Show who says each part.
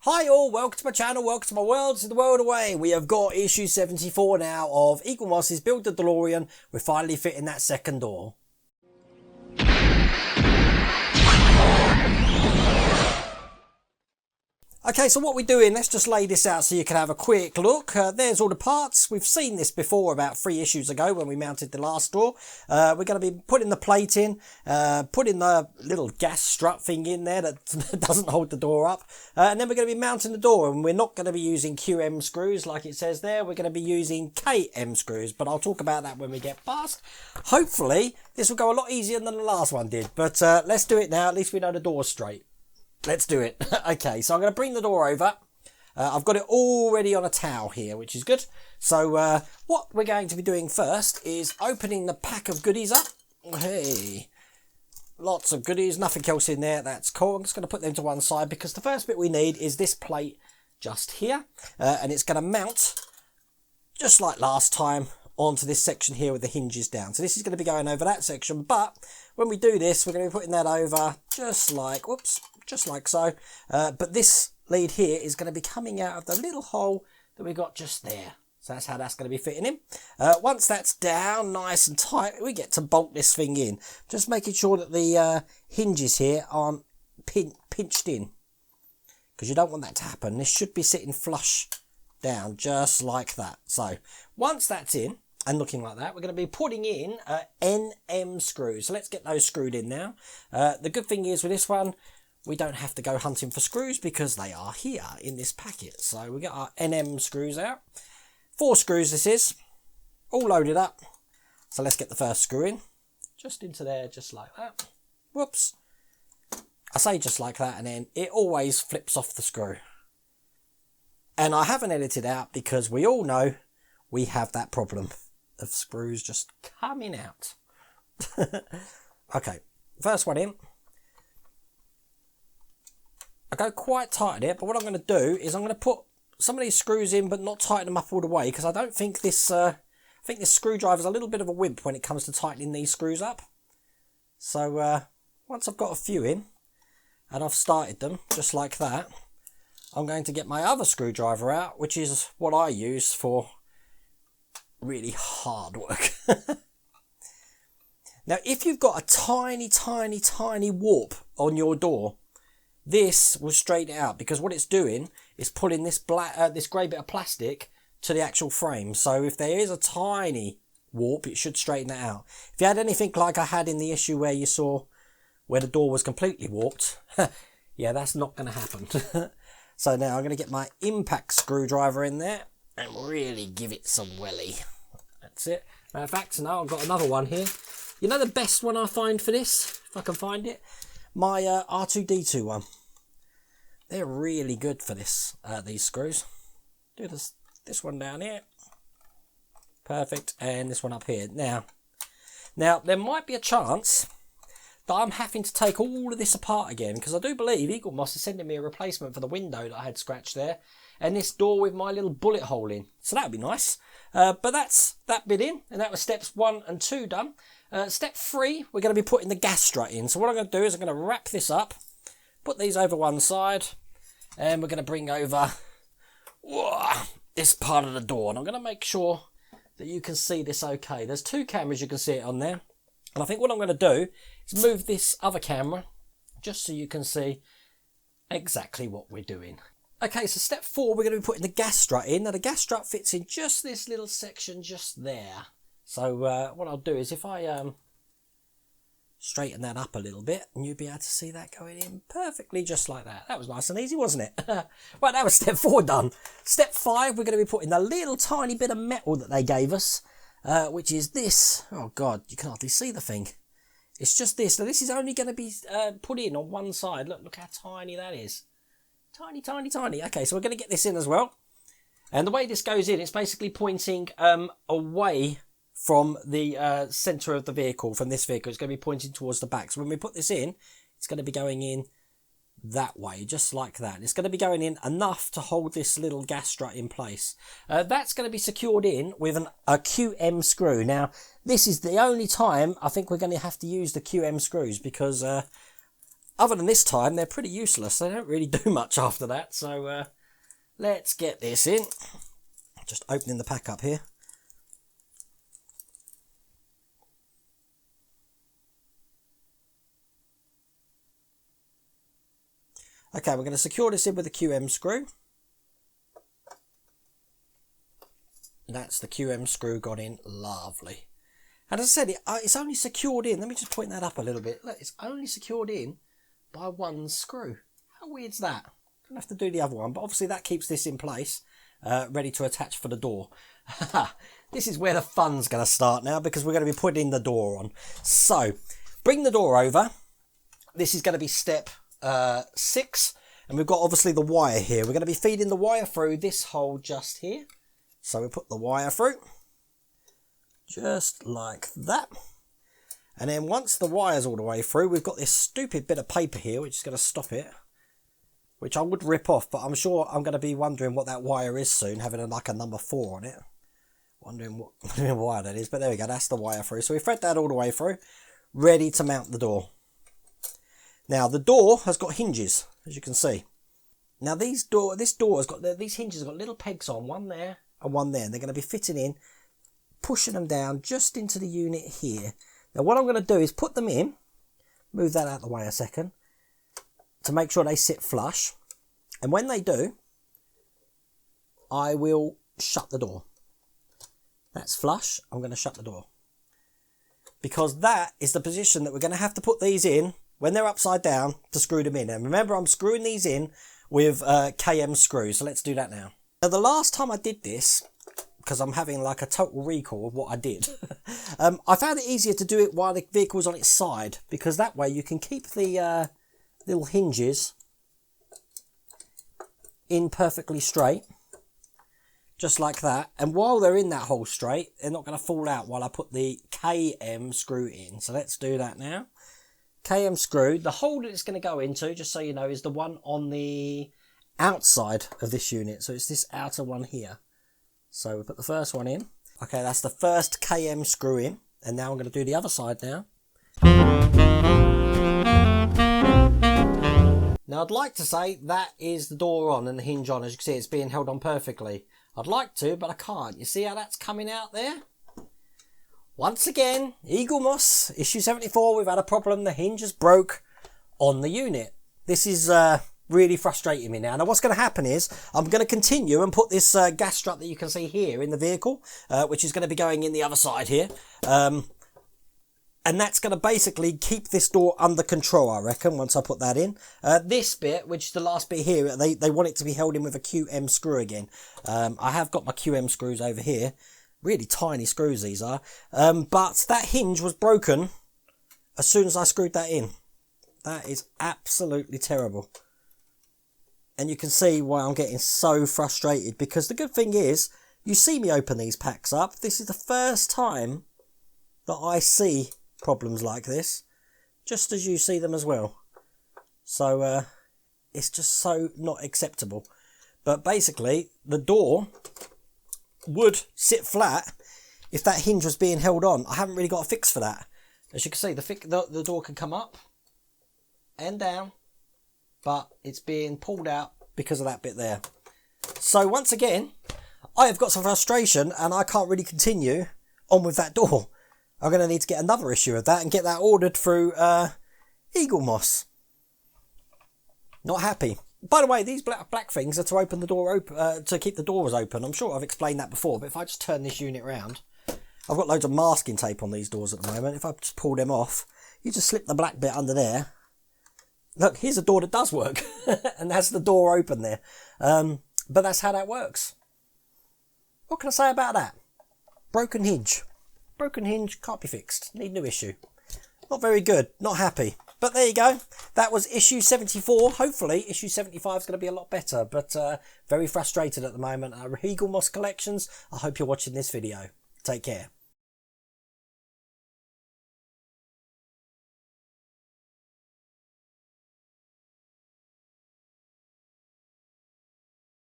Speaker 1: Hi all, welcome to my channel, welcome to my world, to the world away. We have got issue 74 now of Eagle Moss's Build the Delorean. We're finally fitting that second door. Okay, so what we're doing, let's just lay this out so you can have a quick look. There's all the parts. We've seen this before about 3 issues ago when we mounted the last door. We're going to be putting the plate in, putting the little gas strut thing in there that doesn't hold the door up. And then we're going to be mounting the door, and we're not going to be using QM screws like it says there. We're going to be using KM screws, but I'll talk about that when we get past. Hopefully, this will go a lot easier than the last one did, but let's do it now. At least we know the door's straight. Let's do it. Okay, so I'm going to bring the door over. I've got it already on a towel here, which is good. So what we're going to be doing first is opening the pack of goodies up. Hey, lots of goodies, nothing else in there. That's cool. I'm just going to put them to one side because the first bit we need is this plate just here. And it's going to mount, just like last time, onto this section here with the hinges down. So this is going to be going over that section, but when we do this, we're going to be putting that over just like, whoops, just like so. But this lead here is going to be coming out of the little hole that we got just there. So that's how that's going to be fitting in. Once that's down nice and tight, we get to bolt this thing in. Just making sure that the hinges here aren't pinched in, because you don't want that to happen. This should be sitting flush down just like that. So once that's in and looking like that, we're going to be putting in NM screws. So let's get those screwed in now. The good thing is with this one, we don't have to go hunting for screws because they are here in this packet. So we got our NM screws out. 4 screws this is, all loaded up. So let's get the first screw in, just into there, just like that. Whoops. I say just like that, and then it always flips off the screw. And I haven't edited out because we all know we have that problem of screws just coming out. Okay, first one in. I go quite tight in it, but what I'm going to do is I'm going to put some of these screws in, but not tighten them up all the way, because I don't think this, I think this screwdriver is a little bit of a wimp when it comes to tightening these screws up. So once I've got a few in, and I've started them just like that, I'm going to get my other screwdriver out, which is what I use for really hard work. Now, if you've got a tiny, tiny, tiny warp on your door, this will straighten it out, because what it's doing is pulling this this grey bit of plastic to the actual frame. So if there is a tiny warp, it should straighten that out. If you had anything like I had in the issue where you saw where the door was completely warped, yeah, that's not going to happen. So now I'm going to get my impact screwdriver in there and really give it some welly. That's it. Matter of fact, now I've got another one here. You know the best one I find for this, if I can find it? My R2-D2 one. They're really good for this, these screws. Do this one down here. Perfect. And this one up here. Now, there might be a chance that I'm having to take all of this apart again, because I do believe Eagle Moss is sending me a replacement for the window that I had scratched there, and this door with my little bullet hole in. So that would be nice. But that's that bit in, and that was steps 1 and 2 done. Step 3, we're going to be putting the gas strut in. So what I'm going to do is I'm going to wrap this up, put these over one side, and we're going to bring over this part of the door. And I'm going to make sure that you can see this okay. There's 2 cameras, you can see it on there. And I think what I'm going to do is move this other camera just so you can see exactly what we're doing. Okay, so step 4, we're going to be putting the gas strut in. Now the gas strut fits in just this little section just there. So what I'll do is if I straighten that up a little bit, and you'll be able to see that going in perfectly just like that. That was nice and easy, wasn't it? Right, that was step 4 done. Step 5, we're going to be putting the little tiny bit of metal that they gave us, which is this. Oh God, you can hardly see the thing. It's just this. Now this is only going to be put in on one side. Look how tiny that is. Tiny, tiny, tiny. Okay, so we're going to get this in as well. And the way this goes in, it's basically pointing away from the centre of the vehicle, from this vehicle. It's going to be pointing towards the back. So when we put this in, it's going to be going in that way, just like that. It's going to be going in enough to hold this little gas strut in place. That's going to be secured in with a QM screw. Now, this is the only time I think we're going to have to use the QM screws, because other than this time, they're pretty useless. They don't really do much after that. So let's get this in. Just opening the pack up here. Okay, we're going to secure this in with a QM screw. That's the QM screw gone in. Lovely. And as I said, it's only secured in. Let me just point that up a little bit. Look, it's only secured in by one screw. How weird's that? Don't have to do the other one, but obviously that keeps this in place, ready to attach for the door. This is where the fun's going to start now, because we're going to be putting the door on. So, bring the door over. This is going to be step 6, and we've got obviously the wire here. We're going to be feeding the wire through this hole just here. So we put the wire through, just like that. And then once the wire's all the way through, we've got this stupid bit of paper here, which is going to stop it, which I would rip off, but I'm sure I'm going to be wondering what that wire is soon, having like a number 4 on it. Wondering what wire that is, but there we go, that's the wire through. So we thread that all the way through, ready to mount the door. Now the door has got hinges, as you can see. Now this door has got, these hinges have got little pegs on, one there and one there. And they're going to be fitting in, pushing them down just into the unit here. Now what I'm going to do is put them in, move that out of the way a second, to make sure they sit flush. And when they do, I will shut the door. That's flush, I'm going to shut the door. Because that is the position that we're going to have to put these in when they're upside down to screw them in. And remember, I'm screwing these in with KM screws, so let's do that now. Now the last time I did this, because I'm having like a total recall of what I did, I found it easier to do it while the vehicle's on its side, because that way you can keep the little hinges in perfectly straight, just like that. And while they're in that hole straight, they're not going to fall out while I put the KM screw in. So let's do that now. KM screw, the hole that it's going to go into, just so you know, is the one on the outside of this unit. So it's this outer one here. So we put the first one in. Okay, that's the first KM screw in. And now I'm going to do the other side now. Now I'd like to say that is the door on and the hinge on. As you can see, it's being held on perfectly. I'd like to, but I can't. You see how that's coming out there? Once again, Eagle Moss, issue 74, we've had a problem. The hinge has broke on the unit. This is really frustrating me now. Now what's going to happen is I'm going to continue and put this gas strut that you can see here in the vehicle, which is going to be going in the other side here. And that's going to basically keep this door under control, I reckon, once I put that in. This bit, which is the last bit here, they want it to be held in with a QM screw again. I have got my QM screws over here. Really tiny screws these are. But that hinge was broken as soon as I screwed that in. That is absolutely terrible. And you can see why I'm getting so frustrated, because the good thing is, you see me open these packs up. This is the first time that I see problems like this, just as you see them as well. So it's just so not acceptable. But basically, the door would sit flat if that hinge was being held on. I haven't really got a fix for that. As you can see, the door can come up and down, but it's being pulled out because of that bit there. So once again, I have got some frustration and I can't really continue on with that door. I'm going to need to get another issue of that and get that ordered through Eagle Moss. Not happy. By the way, these black things are to open the door to keep the doors open. I'm sure I've explained that before, but if I just turn this unit round, I've got loads of masking tape on these doors at the moment. If I just pull them off, you just slip the black bit under there. Look, here's a door that does work, and that's the door open there. But that's how that works. What can I say about that? Broken hinge. Broken hinge, can't be fixed. Need new issue. Not very good. Not happy. But there you go. That was issue 74. Hopefully, issue 75 is going to be a lot better. But very frustrated at the moment. Eagle Moss Collections, I hope you're watching this video. Take care.